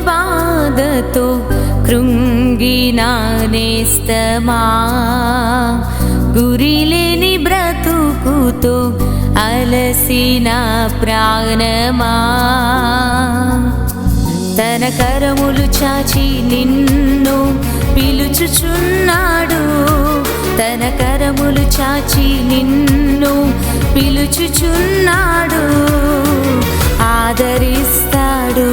బాధతో కృంగిన నేస్తమా, గురిలేని బ్రతుకుతో అలసిన ప్రాణమా, తన కరములు చాచి నిన్ను పిలుచుచున్నాడు, తన కరములు చాచి నిన్ను పిలుచుచున్నాడు. ఆదరిస్తాడు,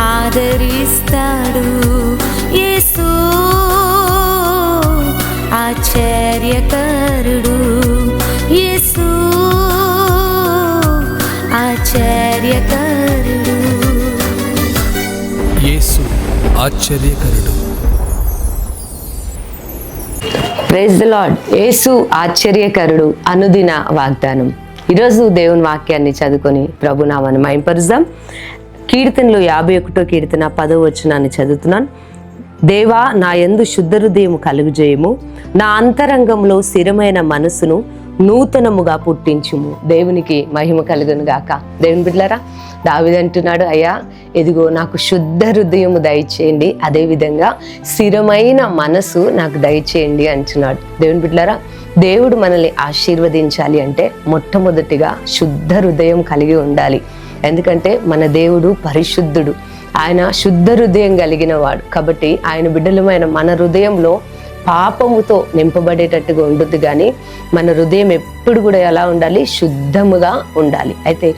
ఆదరిస్తాడు యేసు ఆశ్చర్యకరుడు, యేసు ఆశ్చర్యకరుడు, యేసు ఆశ్చర్యకరుడు. Praise the lord. యేసు ఆశ్చర్యకరుడు అనుదిన వాగ్దానం. ఈరోజు దేవుని వాక్యాన్ని చదువుకొని ప్రభునామాన్ని మహింపరుద్దాం. కీర్తనలు 51వ కీర్తన 10వ వచనాన్ని చదువుతున్నాను. దేవా, నా యందు శుద్ధ హృదయము కలుగజేయము, నా అంతరంగంలో స్థిరమైన మనసును నూతనముగా పుట్టించుము. దేవునికి మహిమ కలుగును గాక. దేవుని బిడ్డలారా, దావీదు అంటున్నాడు, అయ్యా ఎదిగో నాకు శుద్ధ హృదయము దయచేయండి, అదేవిధంగా స్థిరమైన మనసు నాకు దయచేయండి అంటున్నాడు. దేవుని బిడ్డలారా, దేవుడు మనల్ని ఆశీర్వదించాలి అంటే మొట్టమొదటిగా శుద్ధ హృదయం కలిగి ఉండాలి. ఎందుకంటే మన దేవుడు పరిశుద్ధుడు, ఆయన శుద్ధ హృదయం కలిగిన వాడు. కాబట్టి ఆయన బిడ్డలమైన మన హృదయంలో పాపముతో నింపబడేటట్టుగా ఉండదు, కానీ మన హృదయం ఎప్పుడు కూడా ఎలా ఉండాలి? శుద్ధముగా ఉండాలి. అయితే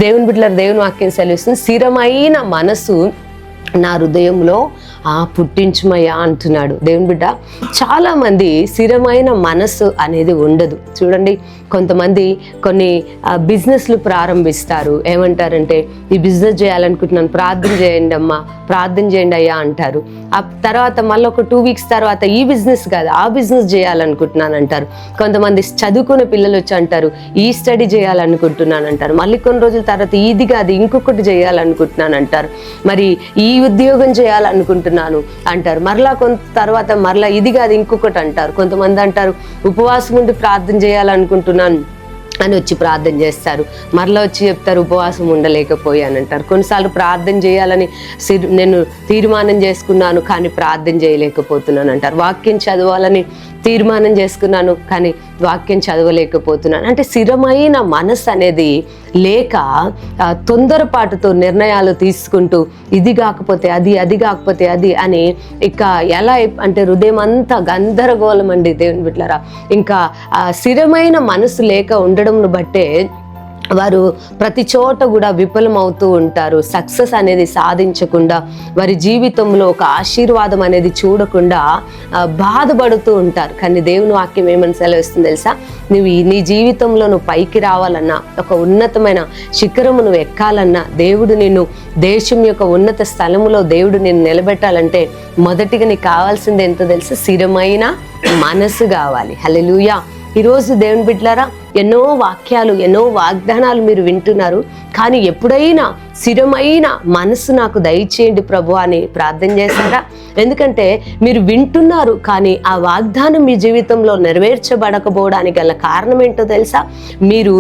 దేవుని బిడ్డల దేవుని వాక్యం సెలవిస్తుంది, స్థిరమైన మనసు నా హృదయంలో పుట్టించుమయ్యా అంటున్నాడు. దేవుని బిడ్డ, చాలా మంది స్థిరమైన మనసు అనేది ఉండదు. చూడండి, కొంతమంది కొన్ని బిజినెస్లు ప్రారంభిస్తారు. ఏమంటారంటే, ఈ బిజినెస్ చేయాలనుకుంటున్నాను, ప్రార్థన చేయండి అమ్మా, ప్రార్థన చేయండి అయ్యా అంటారు. ఆ తర్వాత మళ్ళీ ఒక 2 వీక్స్ తర్వాత ఈ బిజినెస్ కాదు ఆ బిజినెస్ చేయాలనుకుంటున్నాను అంటారు. కొంతమంది చదువుకునే పిల్లలు వచ్చి అంటారు, ఈ స్టడీ చేయాలనుకుంటున్నాను అంటారు. మళ్ళీ కొన్ని రోజుల తర్వాత ఇది కాదు ఇంకొకటి చేయాలనుకుంటున్నాను అంటారు. మరి ఈ ఉద్యోగం చేయాలనుకుంటున్నాను అంటారు. మరలా కొంత తర్వాత మరలా ఇది కాదు ఇంకొకటి అంటారు. కొంతమంది అంటారు, ఉపవాసం ఉండి ప్రార్థన చేయాలనుకుంటున్నాను అని వచ్చి ప్రార్థన చేస్తారు. మరలా వచ్చి చెప్తారు, ఉపవాసం ఉండలేకపోయానంటారు. కొన్నిసార్లు ప్రార్థన చేయాలని నేను తీర్మానం చేసుకున్నాను కానీ ప్రార్థన చేయలేకపోతున్నాను అంటారు. వాక్యం చదవాలని తీర్మానం చేసుకున్నాను కానీ వాక్యం చదవలేకపోతున్నాను. అంటే స్థిరమైన మనసు అనేది లేక తొందరపాటుతో నిర్ణయాలు తీసుకుంటూ ఇది కాకపోతే అది, అది కాకపోతే అది అని ఇక ఎలా అంటే హృదయం అంతా గందరగోళం అండి. దేవుని బిడ్డలారా, ఇంకా స్థిరమైన మనసు లేక ఉండడంను బట్టే వారు ప్రతి చోట కూడా విఫలమవుతూ ఉంటారు. సక్సెస్ అనేది సాధించకుండా, వారి జీవితంలో ఒక ఆశీర్వాదం అనేది చూడకుండా బాధపడుతూ ఉంటారు. కానీ దేవుని వాక్యం ఏమని సెలవిస్తుంది తెలుసా? నువ్వు నీ జీవితంలో నువ్వు పైకి రావాలన్నా, ఒక ఉన్నతమైన శిఖరము నువ్వు ఎక్కాలన్నా, దేవుడు నిన్ను దేశం యొక్క ఉన్నత స్థలములో దేవుడు నిన్ను నిలబెట్టాలంటే మొదటిగా నీకు కావాల్సింది ఎంతో తెలుసా? స్థిరమైన మనసు కావాలి. హల్లెలూయా. ఈరోజు దేవుని బిడ్డలారా, ఎన్నో వాక్యాలు, ఎన్నో వాగ్దానాలు మీరు వింటున్నారు. కానీ ఎప్పుడైనా స్థిరమైన మనసు నాకు దయచేయండి ప్రభు అని ప్రార్థన చేశారా? ఎందుకంటే మీరు వింటున్నారు కానీ ఆ వాగ్దానం మీ జీవితంలో నెరవేర్చబడకపోవడానికి గల కారణం ఏంటో తెలుసా? మీరు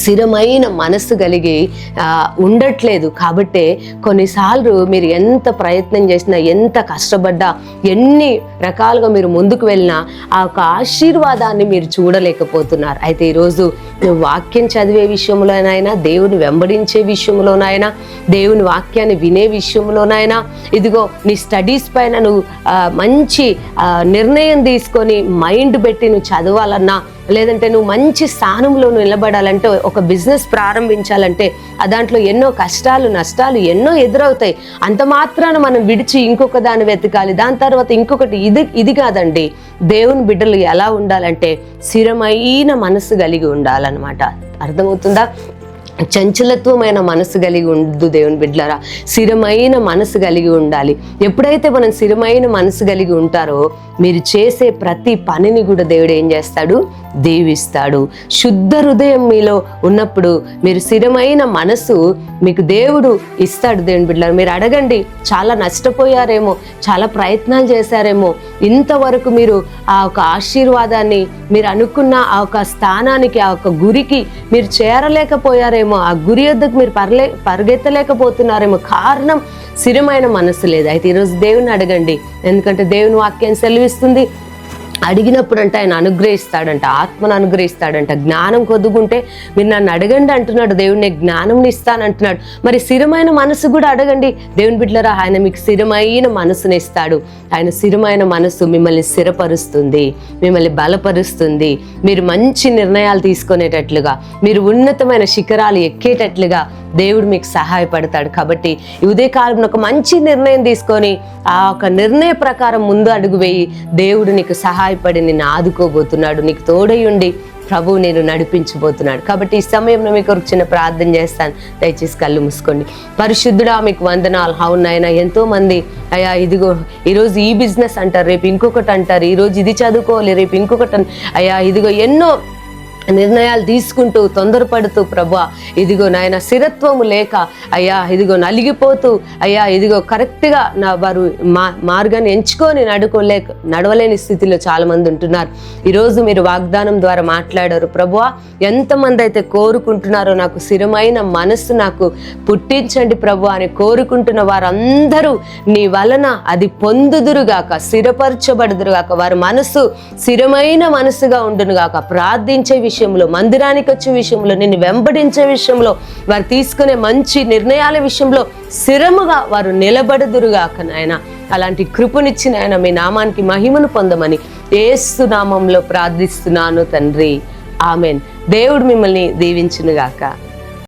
స్థిరమైన మనస్సు కలిగి ఉండట్లేదు. కాబట్టే కొన్నిసార్లు మీరు ఎంత ప్రయత్నం చేసినా, ఎంత కష్టపడ్డా, ఎన్ని రకాలుగా మీరు ముందుకు వెళ్ళినా ఆ ఒక ఆశీర్వాదాన్ని మీరు చూడలేకపోతున్నారు. అయితే ఈరోజు నువ్వు వాక్యం చదివే విషయంలోనైనా, దేవుని వెంబడించే విషయంలోనైనా, దేవుని వాక్యాన్ని వినే విషయంలోనైనా, ఇదిగో నీ స్టడీస్ పైన నువ్వు మంచి నిర్ణయం తీసుకొని మైండ్ పెట్టి నువ్వు చదవాలన్నా, లేదంటే నువ్వు మంచి స్థానంలో నిలబడాలంటే, ఒక బిజినెస్ ప్రారంభించాలంటే దాంట్లో ఎన్నో కష్టాలు నష్టాలు ఎన్నో ఎదురవుతాయి. అంత మాత్రాన మనం విడిచి ఇంకొక దాన్ని వెతకాలి, దాని తర్వాత ఇంకొకటి. ఇది కాదండి. దేవుని బిడ్డలు ఎలా ఉండాలంటే స్థిరమైన మనసు కలిగి ఉండాలన్నమాట. అర్థమవుతుందా? చంచలత్వమైన మనసు కలిగి ఉండదు దేవుని బిడ్డలారా. స్థిరమైన మనసు కలిగి ఉండాలి. ఎప్పుడైతే మనం స్థిరమైన మనసు కలిగి ఉంటారో మీరు చేసే ప్రతి పనిని కూడా దేవుడు ఏం చేస్తాడు? దీవిస్తాడు. శుద్ధ హృదయం మీలో ఉన్నప్పుడు మీరు స్థిరమైన మనసు మీకు దేవుడు ఇస్తాడు. దేవుని బిడ్డలారా, మీరు అడగండి. చాలా నష్టపోయారేమో, చాలా ప్రయత్నాలు చేశారేమో, ఇంతవరకు మీరు ఆ ఒక ఆశీర్వాదాన్ని, మీరు అనుకున్న ఆ ఒక స్థానానికి, ఆ ఒక గురికి మీరు చేరలేకపోయారేమో, ఆ గురి వద్దకు మీరు పరిగెత్తలేకపోతున్నారేమో. కారణం స్థిరమైన మనసు లేదు. అయితే ఈరోజు దేవుని అడగండి. ఎందుకంటే దేవుని వాక్యం సెలవిస్తుంది, అడిగినప్పుడు అంటే ఆయన అనుగ్రహిస్తాడంట, ఆత్మను అనుగ్రహిస్తాడంట. జ్ఞానం కొద్దుకుంటే మీరు నన్ను అడగండి అంటున్నాడు దేవుడు, నేను జ్ఞానం ఇస్తానంటున్నాడు. మరి స్థిరమైన మనసు కూడా అడగండి. దేవుని బిడ్డలారా, ఆయన మీకు స్థిరమైన మనసుని ఇస్తాడు. ఆయన స్థిరమైన మనసు మిమ్మల్ని స్థిరపరుస్తుంది, మిమ్మల్ని బలపరుస్తుంది. మీరు మంచి నిర్ణయాలు తీసుకునేటట్లుగా, మీరు ఉన్నతమైన శిఖరాలు ఎక్కేటట్లుగా దేవుడు మీకు సహాయపడతాడు. కాబట్టి ఈ ఉదయకాలంలో ఒక మంచి నిర్ణయం తీసుకొని ఆ ఒక నిర్ణయ ప్రకారం ముందు అడుగు వేయి. దేవుడు నీకు సహాయపడి నిన్ను ఆదుకోబోతున్నాడు, నీకు తోడై ఉండి ప్రభువు నేను నడిపించబోతున్నాడు. కాబట్టి ఈ సమయంలో మీకు ఒక చిన్న ప్రార్థన చేస్తాను. దయచేసి కళ్ళు మూసుకోండి. పరిశుద్ధుడా, మీకు వందనాలు. అవునాయన, ఎంతో మంది అయ్యా ఇదిగో ఈరోజు ఈ బిజినెస్ అంటారు, రేపు ఇంకొకటి అంటారు, ఈరోజు ఇది చదువుకోవాలి, రేపు ఇంకొకటి అయ్యా ఇదిగో ఎన్నో నిర్ణయాలు తీసుకుంటూ తొందరపడుతూ ప్రభువా ఇదిగో నాయన స్థిరత్వము లేక అయ్యా ఇదిగో నలిగిపోతూ అయ్యా ఇదిగో కరెక్ట్గా వారు మార్గాన్ని ఎంచుకొని నడవలేని స్థితిలో చాలా మంది ఉంటున్నారు. ఈరోజు మీరు వాగ్దానం ద్వారా మాట్లాడారు ప్రభువా, ఎంతమంది అయితే కోరుకుంటున్నారో నాకు స్థిరమైన మనస్సు నాకు పుట్టించండి ప్రభువా అని కోరుకుంటున్న వారందరూ నీ వలన అది పొందుదురుగాక, స్థిరపరచబడుదురుగాక, వారి మనస్సు స్థిరమైన మనస్సుగా ఉండునుగాక. ప్రార్థించే విషయంలో, మందిరానికి వచ్చే విషయంలో, నిన్ను వెంబడించే విషయంలో, వారు తీసుకునే మంచి నిర్ణయాల విషయంలో స్థిరముగా వారు నిలబడుదురుగాక నాయన. అలాంటి కృపనిచ్చిన ఆయన మీ నామానికి మహిమను పొందమని యేసు నామంలో ప్రార్థిస్తున్నాను తండ్రి. ఆమెన్. దేవుడు మిమ్మల్ని దీవించునుగాక.